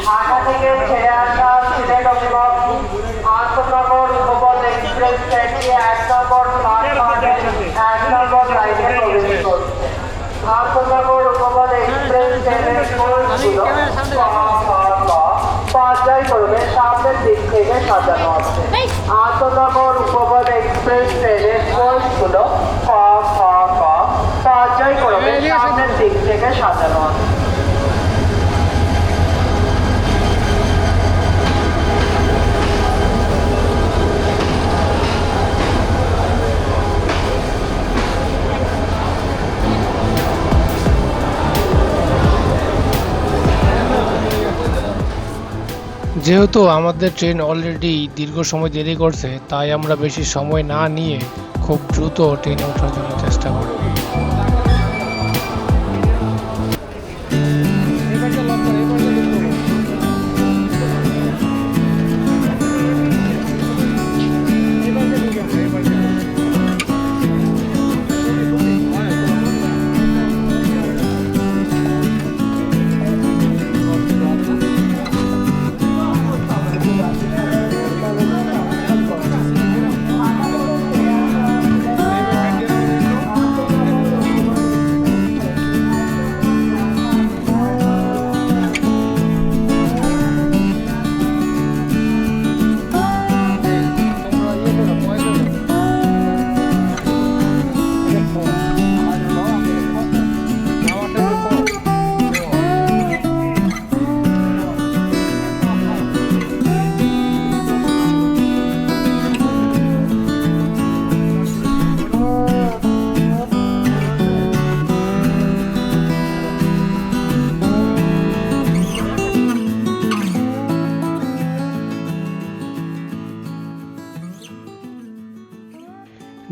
ঢাকা থেকে ছেড়ে আসা সিলেট অভিমুখী আন্তনগর উপবন এক্সপ্রেস ট্রেনটি ১ নম্বর প্ল্যাটফর্মে ১ নম্বর লাইনে প্রবেশ করছে। আন্তনগর উপবন এক্সপ্রেস ট্রেনের কোচগুলো পর্যায়ক্রমে সামনের দিক থেকে সাজানো আছে। আন্তনগর উপবন এক্সপ্রেস ট্রেনের কোচগুলো পর্যায়ক্রমে সামনের দিক থেকে সাজানো আছে। যেহেতু আমাদের ট্রেন অলরেডি দীর্ঘ সময় দেরি করছে, তাই আমরা বেশি সময় না নিয়ে খুব দ্রুত ট্রেনে ওঠার জন্য চেষ্টা করি।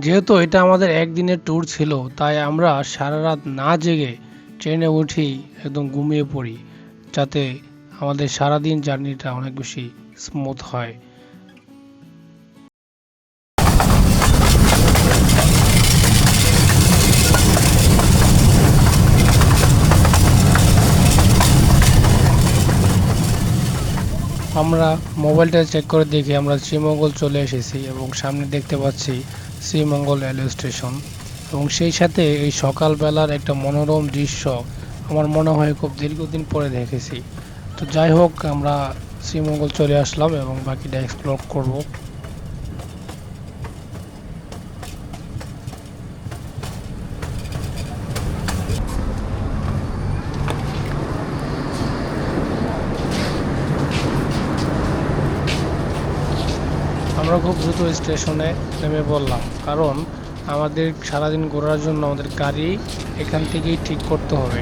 যেহেতু এটা আমাদের একদিনের ট্যুর ছিল, তাই আমরা সারা রাত না জেগে ট্রেনে উঠি একদম ঘুমিয়ে পড়ি, যাতে আমাদের সারাদিন জার্নিটা অনেক বেশি স্মুথ হয়। আমরা মোবাইলটা চেক করে দেখি আমরা শ্রীমঙ্গল চলে এসেছি এবং সামনে দেখতে পাচ্ছি শ্রীমঙ্গল রেলওয়ে স্টেশন, এবং সেই সাথে এই সকালবেলার একটা মনোরম দৃশ্য আমার মনে হয় খুব দীর্ঘদিন পরে দেখেছি। তো যাই হোক, আমরা শ্রীমঙ্গল চলে আসলাম এবং বাকিটা এক্সপ্লোর করব। আমরা খুব দ্রুত স্টেশনে নেমে পড়লাম, কারণ আমাদের সারাদিন ঘোরার জন্য আমাদের গাড়ি এখান থেকেই ঠিক করতে হবে।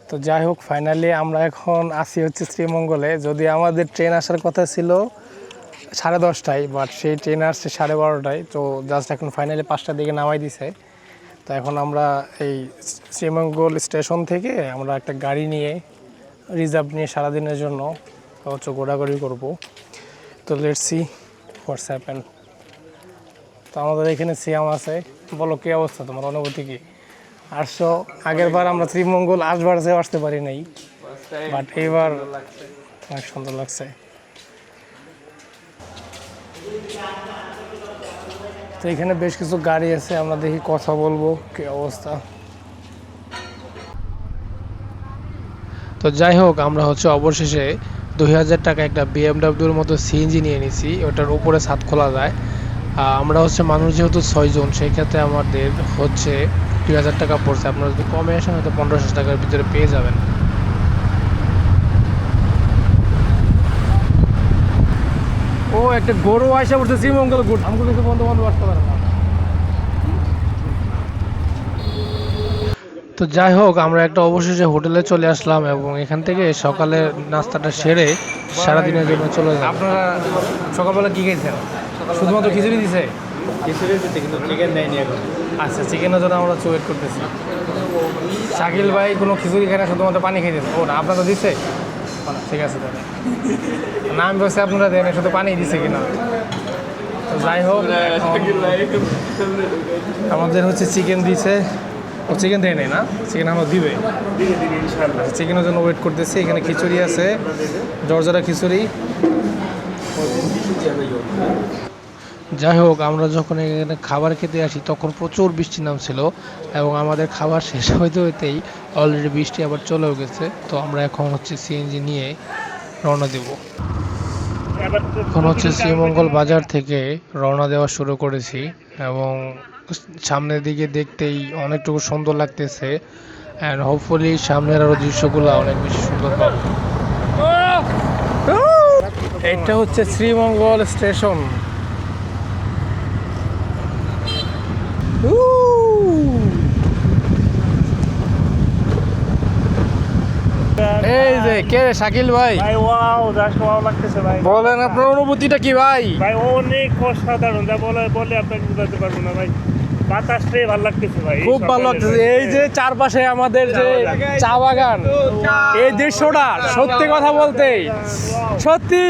তো যাই হোক, ফাইনালি আমরা এখন আসি হচ্ছে শ্রীমঙ্গলে। যদি আমাদের ট্রেন আসার কথা ছিল 10:30টায়, বাট সেই ট্রেন আসছে 12:30টায়। তো জাস্ট এখন ফাইনালি 5টার দিকে নামাই দিছে। তো এখন আমরা এই শ্রীমঙ্গল স্টেশন থেকে আমরা একটা গাড়ি নিয়ে রিজার্ভ নিয়ে সারাদিনের জন্য হচ্ছে ঘোরাঘুরি করবো। তো লেটস সি হোয়াটস হ্যাপেন। তো আমাদের এখানে সিয়াম আছে। বলো, কী অবস্থা, তোমার অনুভূতি কি? আসছো, আগের বার আমরা শ্রীমঙ্গল আসতে পারি নাই, বাট এবার অনেক সুন্দর লাগছে। তো এখানে বেশ কিছু গাড়ি আছে, আমরা দেখি কথা বলবো কী অবস্থা। তো যাই হোক, আমরা হচ্ছে অবশেষে 2000 টাকা একটা বিএমডাব্লিউর মতো সিএনজি নিয়ে নিছি। ওটার উপরে ছাদ খোলা যায়। আমরা হচ্ছে মানুষ যেহেতু 6 জন, সেই ক্ষেত্রে আমাদের হচ্ছে 2000 টাকা পড়ছে। আপনারা যদি কমে আসেন হয়তো 1500 টাকার ভিতরে পেয়ে যাবেন। ও একটা গরু আসা পড়ছে শ্রীমঙ্গল গুড, আমাকে কিছু বন্ধু বান্ধব আসতে পারে না। তো যাই হোক, আমরা একটা অবশেষে হোটেলে চলে আসলাম এবং এখান থেকে সকালে নাস্তাটা সেরে সারাদিনের জন্য চলে যাব। আপনারা সকালবেলা কী খেয়েছেন? শুধুমাত্র খিচুড়ি দিছে? খিচুড়ি দিতে, কিন্তু চিকেন নেয়নি এখন। আচ্ছা, চিকেনের জন্য আমরা ওয়েট করতেছি। শাকিল ভাই কোনো খিচুড়ি খায় না, শুধুমাত্র পানি খেয়েছেন। ও না, আপনারা দিচ্ছে? ঠিক আছে তাহলে। না, আমি বলছি আপনারা দেন, শুধু পানি দিছে কিনা। তো যাই হোক, আমাদের হচ্ছে চিকেন দিছে ও চিকেন দেয় নাই না, চিকেন আমরা দিবে। চিকেনের জন্য ওয়েট করতেছি। এখানে খিচুড়ি আছে, জর্জরা খিচুড়ি। যাই হোক, আমরা যখন এখানে খাবার খেতে আসি তখন প্রচুর বৃষ্টি নামছিল এবং আমাদের খাবার শেষ হইতে হইতেই অলরেডি বৃষ্টি আবার চলেও গেছে। তো আমরা এখন হচ্ছে সিএনজি নিয়ে রওনা দেব। এখন হচ্ছে শ্রীমঙ্গল বাজার থেকে রওনা দেওয়া শুরু করেছি এবং সামনের দিকে দেখতেই অনেকটুকু সুন্দর লাগতেছে অ্যান্ড হোপফুলি সামনের আরও দৃশ্যগুলো অনেক বেশি সুন্দর পাবো। এটা হচ্ছে শ্রীমঙ্গল স্টেশন। এই যে কে রে, শাকিল ভাই? ভাই ওয়াও, জাস্ট ওয়াও লাগতেছে ভাই। বলেন আপনার অনুভূতিটা কি ভাই? ভাই অনেক অসাধারণ, যা বলে আপনাকে বোঝাতে পারবো না ভাই। বাতাসটাই ভালো লাগতেছে ভাই, খুব ভালো লাগতেছে। এই যে চারপাশে আমাদের যে চা বাগান, এই দৃশ্যটা সত্যি কথা বলতে সত্যি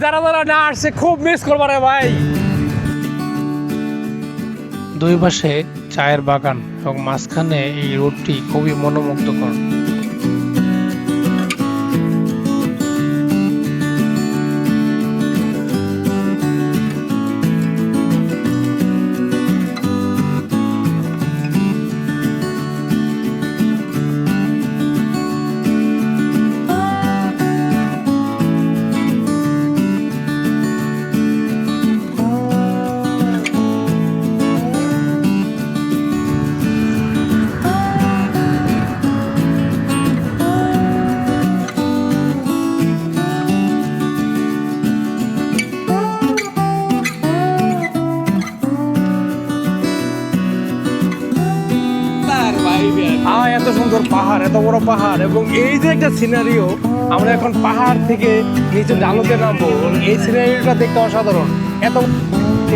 যারা যারা না আসছে খুব মিস করবো রে ভাই। দুই পাশে চায়ের বাগান এবং মাঝখানে এই রোডটি খুবই মনোমুগ্ধকর। এত সুন্দর পাহাড়, এত বড় পাহাড় এবং এই যে একটা সিনারিও, আমরা এখন পাহাড় থেকে নিচে ডালুতে নামবো। এই সিনারিওটা দেখতে অসাধারণ।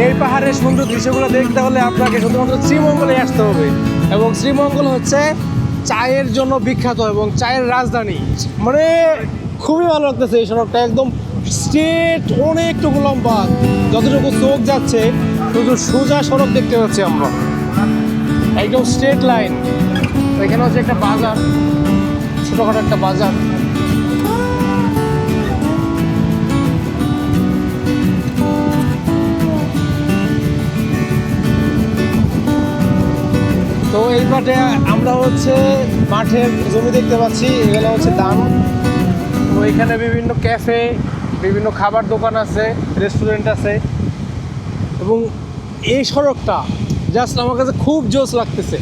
এই পাহাড়ের সুন্দর দৃশ্যগুলো দেখতে হলে আপনাকে শুধুমাত্র শ্রীমঙ্গলে আসতে হবে এবং শ্রীমঙ্গল হচ্ছে চায়ের জন্য বিখ্যাত এবং চায়ের রাজধানী। মানে খুবই ভালো লাগতেছে। এই সড়কটা একদম স্ট্রেট, অনেকটুকু লম্বা, যতটুকু চোখ যাচ্ছে শুধু সোজা সড়ক দেখতে পাচ্ছি আমরা, একদম স্ট্রেট লাইন। এখানে হচ্ছে একটা বাজার, ছোটখাটো একটা বাজার। তো এই মাঠে আমরা হচ্ছে মাঠের জমি দেখতে পাচ্ছি, এগুলো হচ্ছে ধান। তো এখানে বিভিন্ন ক্যাফে, বিভিন্ন খাবার দোকান আছে, রেস্টুরেন্ট আছে এবং এই সড়কটা জাস্ট আমার কাছে খুব জোস লাগতেছে।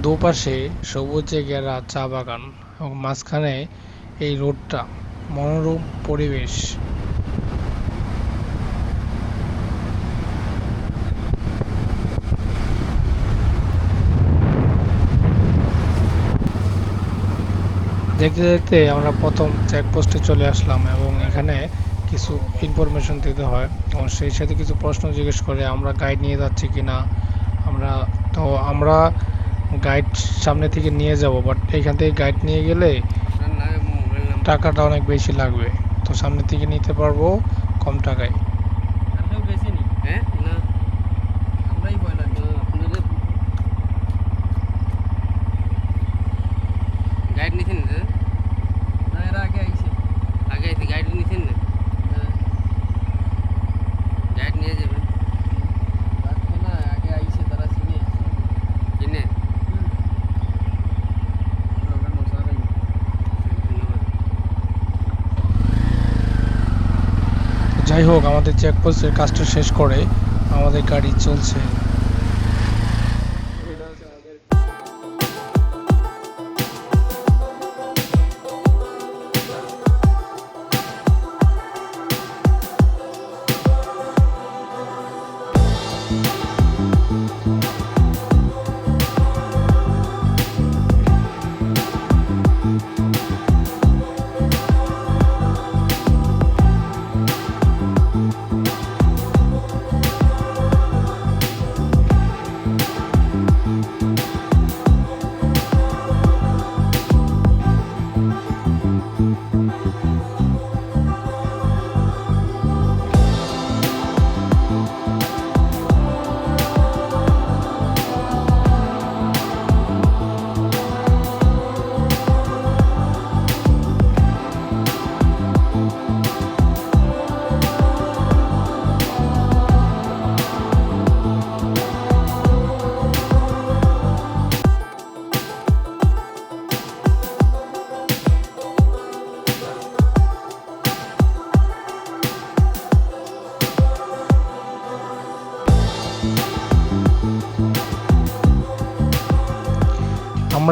দুপাশে সবুজে ঘেরা চা বাগান এবং মাঝখানে এই রোডটা, মনোরম পরিবেশ। দেখতে দেখতে আমরা প্রথম চেকপোস্টে চলে আসলাম এবং এখানে কিছু ইনফরমেশন দিতে হয় এবং সেই সাথে কিছু প্রশ্ন জিজ্ঞেস করে আমরা গাইড নিয়ে যাচ্ছি কিনা। আমরা গাইড সামনে থেকে নিয়ে যাব, বাট এখান থেকে গাইড নিয়ে গেলে টাকাটা অনেক বেশি লাগবে। তো সামনে থেকে নিতে পারবো কম টাকায়। গাইড নিছেন না? না, এর আগে আইছে। আগে আইছে, গাইড নিছেন না? গাইড নিয়ে যাবেন। রাখবো না, আগে আইছে তারা চিনে। চিনে? যাই হোক, আমাদের চেকপোস্টের কাজটা শেষ করে আমাদের গাড়ি চলছে।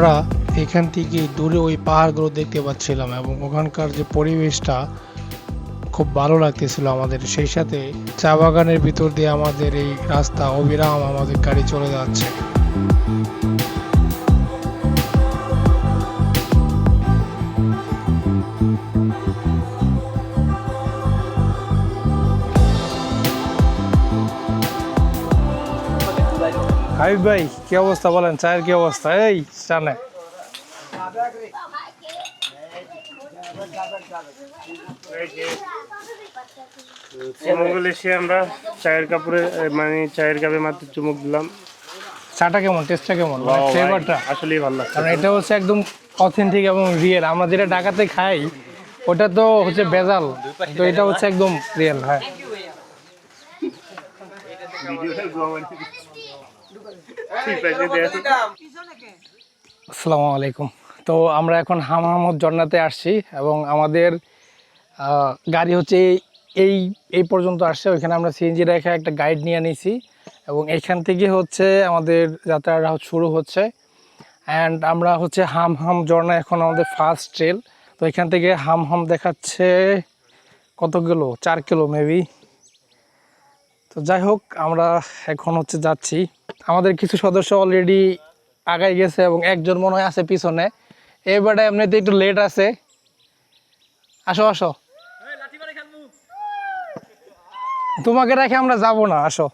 আমরা এখান থেকে দূরে ওই পাহাড়গুলো দেখতে পাচ্ছিলাম এবং ওখানকার যে পরিবেশটা খুব ভালো লাগতেছিল আমাদের। সেই সাথে চা বাগানের ভিতর দিয়ে আমাদের এই রাস্তা অবিরাম আমাদের গাড়ি চলে যাচ্ছে। হাবিব ভাই কি অবস্থা বলেন, চায়ের কি অবস্থা? এই চানে শ্রীমঙ্গল এসে আমরা চায়ের কাপড়ে মানে চায়ের কাপে মাত্র চুমুক দিলাম। চাটা কেমন, টেস্টটা কেমন, ফ্লেভারটা? আসলেই ভালো লাগছে, কারণ এটা হচ্ছে একদম অথেন্টিক এবং রিয়েল। আমরা যেটা ঢাকাতে খাই ওটা তো হচ্ছে ভেজাল, তো এটা হচ্ছে একদম রিয়েল। হ্যাঁ, আসসালামু আলাইকুম। তো আমরা এখন হামাহামদ ঝর্ণাতে আসছি এবং আমাদের গাড়ি হচ্ছে এই এই পর্যন্ত আসছে। ওইখানে আমরা সিএনজি রেখে একটা গাইড নিয়ে নিয়েছি এবং এইখান থেকে হচ্ছে আমাদের যাত্রাটা শুরু হচ্ছে। অ্যান্ড আমরা হচ্ছে হামহাম ঝর্ণা এখন আমাদের ফার্স্ট ট্রেল। তো এখান থেকে হামহাম দেখাচ্ছে কত কিলো, 4 কিলো মেবি। তো যাই হোক, আমরা এখন হচ্ছে যাচ্ছি। আমাদের কিছু সদস্য অলরেডি আগায় গেছে এবং একজন মনে হয় আছে পিছনে। এবারে এমনিতে একটু লেট আছে। আসো আসো, তোমাকে রেখে আমরা যাব না, আসো।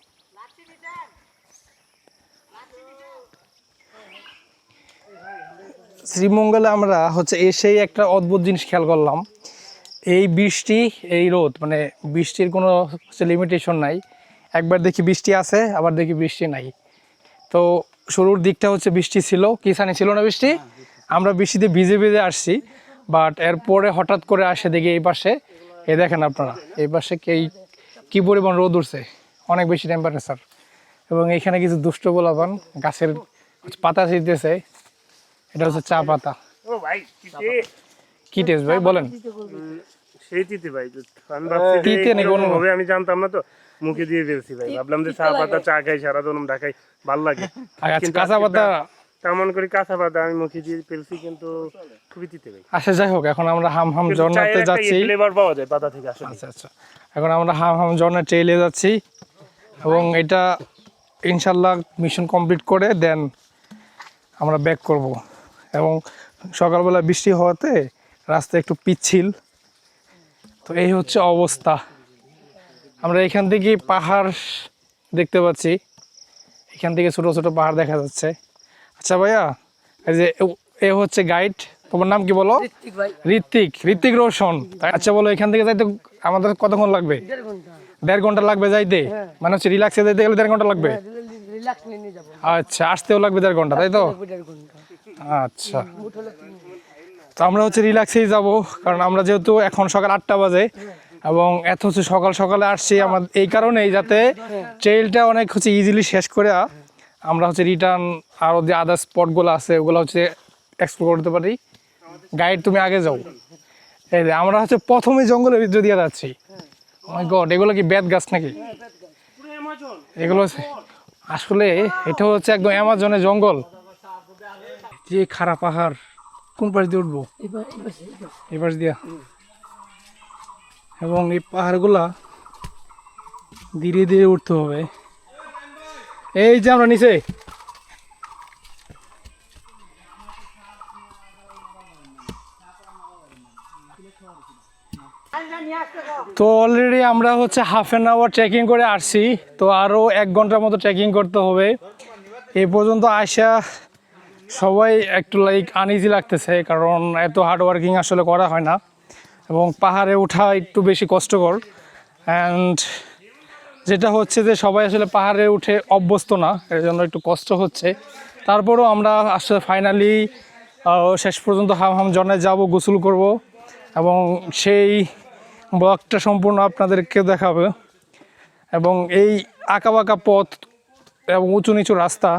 শ্রীমঙ্গলে আমরা হচ্ছে এসেই একটা অদ্ভুত জিনিস খেয়াল করলাম। এই বৃষ্টি, এই রোদ, মানে বৃষ্টির কোনো হচ্ছে লিমিটেশন নাই। একবার দেখি বৃষ্টি আছে, আবার দেখি বৃষ্টি নাই। তো শুরুর দিকটা হচ্ছে বৃষ্টি ছিল, কিসানি ছিল না বৃষ্টি, আমরা বৃষ্টিতে ভিজে ভিজে আসছি। বাট এরপরে হঠাৎ করে আসে দেখি এই পাশে, এই দেখেন আপনারা, এই পাশে কী পরিমাণ রোদ উঠছে, অনেক বেশি টেম্পারেচার। এবং এইখানে কিছু দুষ্ট গোলাপান গাছের পাতা ছিঁড়তেছে। এটা হচ্ছে চা পাতা। কি টেস্ট ভাই বলেন? সেই তিতে ভাই, আমি ভাবছি তিতে নাকি অন্য হবে, আমি জানতাম না তো, মুখে দিয়ে ফেলছি ভাই। ভাবলাম যে চা পাতা চা খাই সারা দিন ঢাকায় ভালো লাগে, আচ্ছা, কাঁচা পাতা তেমন করে কাঁচা পাতা আমি মুখে দিয়ে ফেলছি, কিন্তু খুবই তিতে ভাই। আচ্ছা, যাই হোক, এখন আমরা হামহাম ঝর্ণাতে যাচ্ছি। ফ্লেভার পাওয়া যায় পাতা থেকে আসলে। আচ্ছা আচ্ছা, এখন আমরা হামহাম ঝর্ণা ট্রেইলে যাচ্ছি এবং এটা ইনশাল্লাহ মিশন কমপ্লিট করে দেন আমরা ব্যাক করব। এবং সকালবেলা বৃষ্টি হওয়াতে রাস্তা একটু পিচ্ছিল। তো এই হচ্ছে অবস্থা। আমরা এখান থেকে পাহাড় দেখতে পাচ্ছি, এখান থেকে ছোটো ছোটো পাহাড় দেখা যাচ্ছে। আচ্ছা ভাইয়া, এই যে এ হচ্ছে গাইড, তোমার নাম কি বলো? ঋত্বিক রোশন। আচ্ছা বলো, এখান থেকে যাইতে আমাদের কতক্ষণ লাগবে? 1.5 ঘন্টা লাগবে যাইতে, মানে হচ্ছে রিল্যাক্সে যাইতে গেলে 1.5 ঘন্টা লাগবে। আচ্ছা, আসতেও লাগবে 1.5 ঘন্টা, তাই তো? আচ্ছা, তো আমরা হচ্ছে রিল্যাক্সেই যাব, কারণ আমরা যেহেতু এখন সকাল 8টা বাজে এবং এত হচ্ছে সকাল সকালে আসছি আমাদের এই কারণেই, যাতে ট্রেইলটা অনেক হচ্ছে ইজিলি শেষ করে আমরা হচ্ছে রিটার্ন আরও যে আদার স্পটগুলো আছে ওগুলো হচ্ছে এক্সপ্লোর করতে পারি। গাইড তুমি আগে যাও। এই যে আমরা হচ্ছে প্রথমে জঙ্গলের ভিতরে দিয়ে যাচ্ছি। মাই গড, এগুলো কি বেত গাছ নাকি? এগুলো আসলে এটা হচ্ছে একদম অ্যামাজনের জঙ্গল। যে খারাপ পাহাড়, কোন পাশ দিয়ে উঠবো? এই পাশ দিয়া। এবং এই পাহাড়গুলা ধীরে ধীরে উঠতে হবে। এই যে আমরা নিচে, তো অলরেডি আমরা হচ্ছে 1/2 hour ট্রেকিং করে আসছি। তো আরও 1 ঘন্টার মতো ট্রেকিং করতে হবে। এই পর্যন্ত আসা সবাই একটু আনইজি লাগতেছে, কারণ এত হার্ড ওয়ার্কিং আসলে করা হয় না এবং পাহাড়ে ওঠা একটু বেশি কষ্টকর। অ্যান্ড যেটা হচ্ছে যে সবাই আসলে পাহাড়ে উঠে অভ্যস্ত না, এর জন্য একটু কষ্ট হচ্ছে। তারপরও আমরা আসলে ফাইনালি শেষ পর্যন্ত হামহাম ঝর্ণায় যাব, গোসল করব এবং সেই ব্লগটা সম্পূর্ণ আপনাদেরকে দেখাবে। এবং এই আঁকাবাঁকা পথ এবং উঁচু নিচু রাস্তা,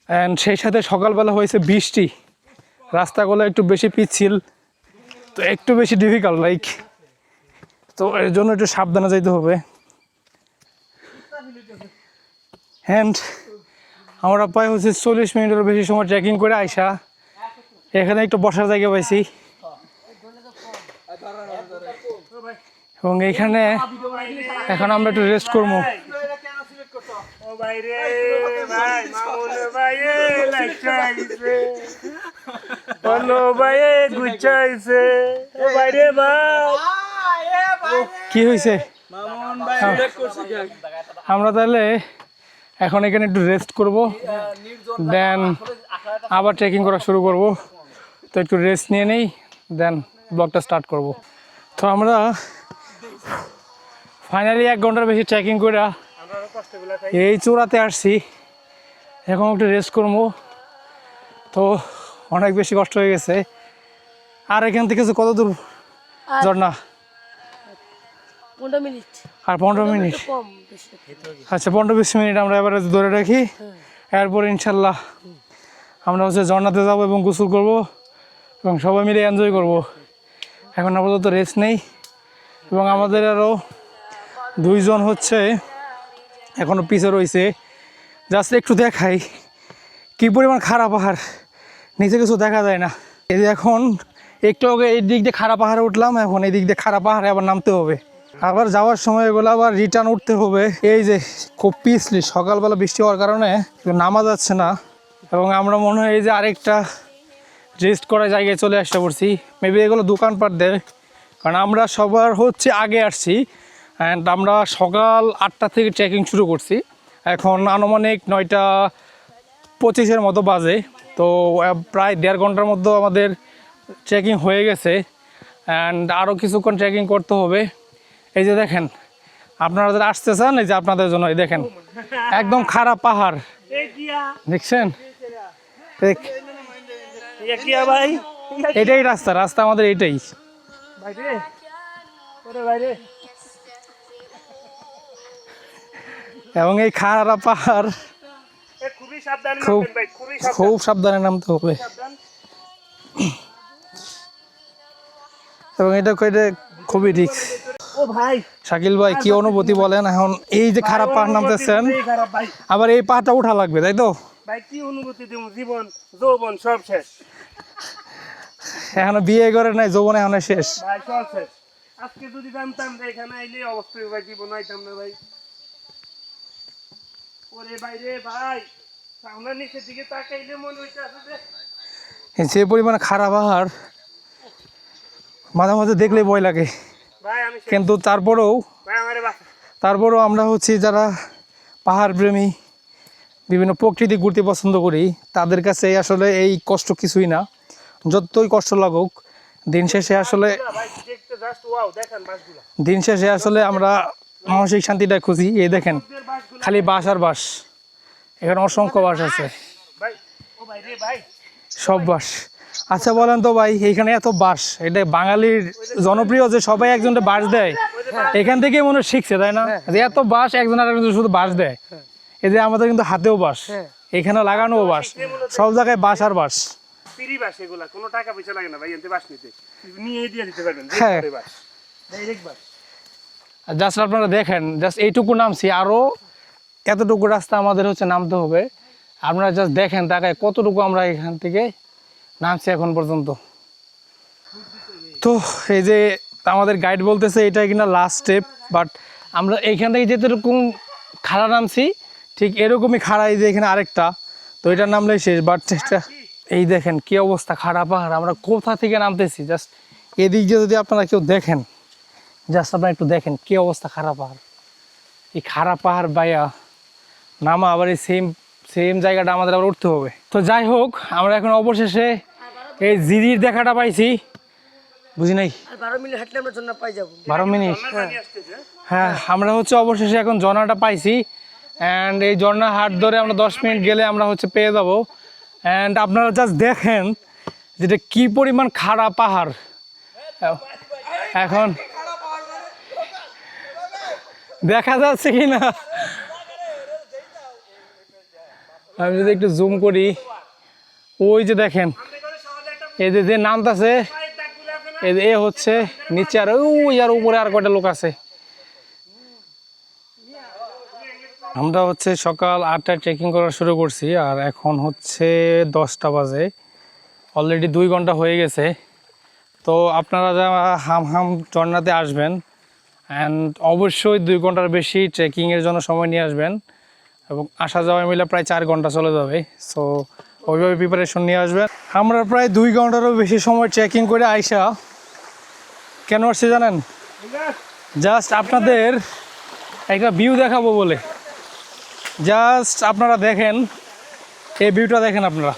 অ্যান্ড সেই সাথে সকালবেলা হয়েছে বৃষ্টি, রাস্তাগুলো একটু বেশি পিচ্ছিল, তো একটু বেশি ডিফিকাল্ট তো এর জন্য একটু সাবধানে যেতে হবে। অ্যান্ড আমরা প্রায় হচ্ছে 40 মিনিটের বেশি সময় ট্রেকিং করে আইসা এখানে একটু বসার জায়গা পাইছি এবং এইখানে এখন আমরা একটু রেস্ট করবো। ও ভাই রে ভাই মামুন ভাই লাইটাইছে বলো ভাই গুচাইছে ও ভাই রে ভাই কি হয়েছে? আমরা তাহলে এখন এখানে একটু রেস্ট করব, দেন আবার ট্রেকিং করা শুরু করব। তো একটু রেস্ট নিয়ে নেই, দেন ব্লগটা স্টার্ট করব। তো আমরা ফাইনালি 1 ঘন্টার বেশি ট্রেকিং করে এই চূড়াতে আসছি। এখন একটু রেস্ট করবো। তো অনেক বেশি কষ্ট হয়ে গেছে। আর এখান থেকে কত দূর ঝর্ণা? 15 মিনিট। আর 15 মিনিট? কম বেশি। আচ্ছা 15-20 মিনিট আমরা এবারে ধরে রাখি। এরপর ইনশাল্লাহ আমরা হচ্ছে ঝর্ণাতে যাবো এবং গোসল করব এবং সবাই মিলে এনজয় করব। এখন আপাতত রেস্ট নেই এবং আমাদের আরও 2 জন হচ্ছে এখনও পিছে রয়েছে। জাস্ট একটু দেখাই কী পরিমাণ খারাপ পাহাড়, নিচে কিছু দেখা যায় না। এই যে এখন একটু আগে এই দিক দিয়ে খারাপ পাহাড়ে উঠলাম, এখন এই দিক দিয়ে খারাপ পাহাড়ে আবার নামতে হবে, আবার যাওয়ার সময় এগুলো আবার রিটার্ন উঠতে হবে। এই যে খুব পিছলি, সকালবেলা বৃষ্টি হওয়ার কারণে নামা যাচ্ছে না এবং আমরা মনে হয় এই যে আরেকটা রেস্ট করার জায়গায় চলে আসতে পারছি। মেবি এগুলো দোকানপাট দেয়, কারণ আমরা সবার হচ্ছে আগে আসছি অ্যান্ড আমরা সকাল 8টা থেকে ট্রেকিং শুরু করছি। এখন আনুমানিক 9টা25 মতো বাজে। তো প্রায় 1.5 ঘন্টার মধ্যে আমাদের ট্রেকিং হয়ে গেছে অ্যান্ড আরও কিছুক্ষণ ট্রেকিং করতে হবে। এই যে দেখেন, আপনারা যারা আসতে চান, এই যে আপনাদের জন্য এই দেখেন একদম খারাপ পাহাড় দেখছেন। ভাই এটাই রাস্তা, রাস্তা আমাদের এটাই। ভাই রে ওরে ভাই রে এবং এই খারাপ পাহাড় খুবই সাবধানে খুব নামবেন ভাই, খুবই খুব সাবধানে নামতে হবে। সাবধান। এবং এটা খুবই রিস্ক। ও ভাই শাকিল ভাই কি অনুভূতি বলেন? এখন এই যে খারাপ পাহাড় নামতেছেন, এই খারাপ ভাই। আবার এই পাহাড়টা উঠা লাগবে, তাই তো? ভাই কি অনুভূতি দিব, জীবন যৌবন সব শেষ এখনো বিয়ে করে নাই, যৌবন এখনো শেষ। ভাই, সব শেষ। আজকে যদি জানতাম যে এখানে আইলে অবশ্যই ভাই জীবন আইতাম না ভাই। ওরে ভাই রে ভাই, সামনের নিচের দিকে তাকাইলে মনে হইতাছে যে যে পরিমাণে খারাপ পাহাড়, মাঝে মাঝে দেখলে ভয় লাগে, ভাই আমি শেষ। কিন্তু তারপরেও ভাই আমারে বাঁচা। আমরা হচ্ছি যারা পাহাড় প্রেমী, বিভিন্ন প্রকৃতি ঘুরতে পছন্দ করি, তাদের কাছে আসলে এই কষ্ট কিছুই না। যতই কষ্ট লাগুক, দিন শেষে আসলে ভাই দেখতে জাস্ট ওয়াও, দেখেন বাসগুলো। দিন শেষে আসলে আমরা মানসিক শান্তিটা খুঁজি। এই দেখেন বাসগুলো খালি বাস আর বাস, এখানে অসংখ্য বাস আছে, ভাই, ও ভাই রে ভাই। সব বাস। আচ্ছা বলেন তো ভাই, এইখানে এত বাস, এটা বাঙালির জনপ্রিয় যে সবাই একজনকে বাস দেয়, এখান থেকেই মনে হয় শিখছে, তাই না? যে এত বাস, একজন আর একজন শুধু বাস দেয়। এই যে আমাদের কিন্তু হাতেও বাস, এখানে লাগানোও বাস, সব জায়গায় বাস আর বাস। ফ্রি বাস এগুলা, কোনো টাকা পয়সা লাগে না ভাই এনতে বাস নিতে, নিয়ে দিয়ে দিতে পারবেন। হ্যাঁ। দেখতে বাস, ডাইরেক্ট বাস। জাস্ট আপনারা দেখেন, জাস্ট এইটুকু নামছি, আরও এতটুকু রাস্তা আমাদের হচ্ছে নামতে হবে। আপনারা জাস্ট দেখেন তাকায় কতটুকু আমরা এখান থেকে নামছি এখন পর্যন্ত। তো এই যে আমাদের গাইড বলতেছে এটা কিনা লাস্ট স্টেপ, বাট আমরা এইখান থেকে যেরকম খাড়া নামছি ঠিক এরকমই খাড়া, এই যে এখানে আরেকটা, তো এটা নামলেই শেষ। বাট এই দেখেন কি অবস্থা, খাড়া পাহাড়, আমরা কোথা থেকে নামতেছি। জাস্ট এদিক দিয়ে যদি আপনারা কেউ দেখেন, জাস্ট আপনারা একটু দেখেন কি অবস্থা, খারাপ পাহাড়। এই খারাপ পাহাড় বাইয়া নামা আবার এই সেম জায়গাটা আমাদের আবার উঠতে হবে। তো যাই হোক, আমরা এখন অবশেষে এই জিরির দেখাটা পাইছি, বুঝি নাই? আর 12 মিনিট হাঁটলে আমরা জন্য পাই যাবো। 12 মিনিট? পানি আসতেছে। হ্যাঁ, আমরা হচ্ছে অবশেষে এখন ঝর্ণাটা পাইছি অ্যান্ড এই ঝর্ণা হাট ধরে আমরা 10 মিনিট গেলে আমরা হচ্ছে পেয়ে যাবো। অ্যান্ড আপনারা জাস্ট দেখেন যেটা কি পরিমাণ খাড়া পাহাড়। এখন দেখা যাচ্ছে কি না, আমি যদি একটু জুম করি, ওই যে দেখেন এই যে নামতাছে, এ হচ্ছে নিচে, আর ওই আর উপরে আর কয়টা লোক আছে। আমরা হচ্ছে সকাল 8টায় ট্রেকিং করা শুরু করছি আর এখন হচ্ছে 10টা বাজে, অলরেডি 2 ঘন্টা হয়ে গেছে। তো আপনারা যারা হামহাম ঝর্ণাতে আসবেন অ্যান্ড অবশ্যই 2 ঘন্টার বেশি ট্রেকিংয়ের জন্য সময় নিয়ে আসবেন এবং আসা যাওয়া মিলে প্রায় 4 ঘন্টা চলে যাবে। সো ওইভাবে প্রিপারেশন নিয়ে আসবেন। আমরা প্রায় 2 ঘন্টারও বেশি সময় ট্রেকিং করে আইসা কেন আসছি জানেন? জাস্ট আপনাদের একটা ভিউ দেখাবো বলে। জাস্ট আপনারা দেখেন, এই ভিউটা দেখেন আপনারা।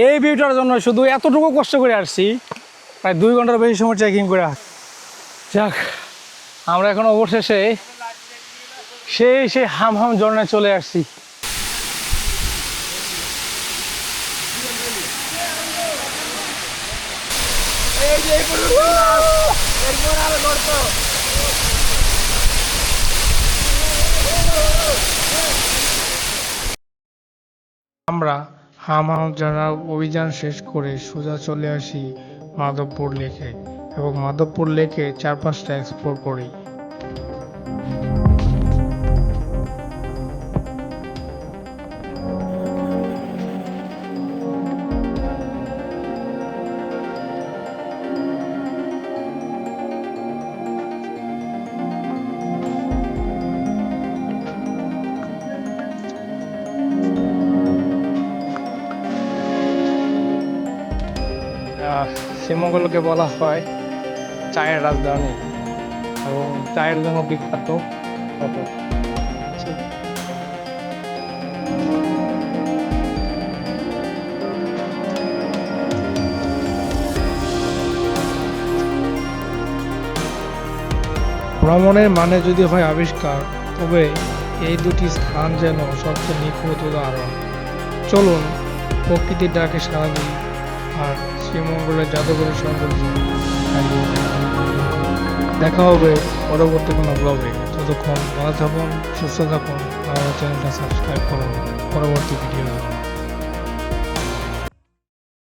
এই ভিউটার জন্য শুধু এতটুকু কষ্ট করে আসছি, প্রায় 2 ঘন্টার বেশি সময় ট্রেকিং করে। যাক, আমরা এখন অবশেষে সেই হামহাম ঝর্ণায় চলে আসছি। আমরা হামহাম ঝর্ণার অভিযান শেষ করে সোজা চলে আসি মাধবপুর লেকে এবং মাধবপুর লেকে 4-5টা এক্সপ্লোর করি। শ্রীমঙ্গলকে বলা হয় চায়ের রাজধানী এবং চায়ের জন্য বিখ্যাত। ভ্রমণের মানে যদি হয় আবিষ্কার, তবে এই দুটি স্থান যেন সবচেয়ে নিখুঁত উদাহরণ। চলুন প্রকৃতির ডাকে সাড়া দিই আর শ্রীমঙ্গলের জাদুঘরের সৌন্দর্য দেখা হবে পরবর্তী কোনো ব্লগে। ততক্ষণ ভালো থাকুন, সুস্থ থাকুন, আমার চ্যানেলটা সাবস্ক্রাইব করুন পরবর্তী ভিডিও।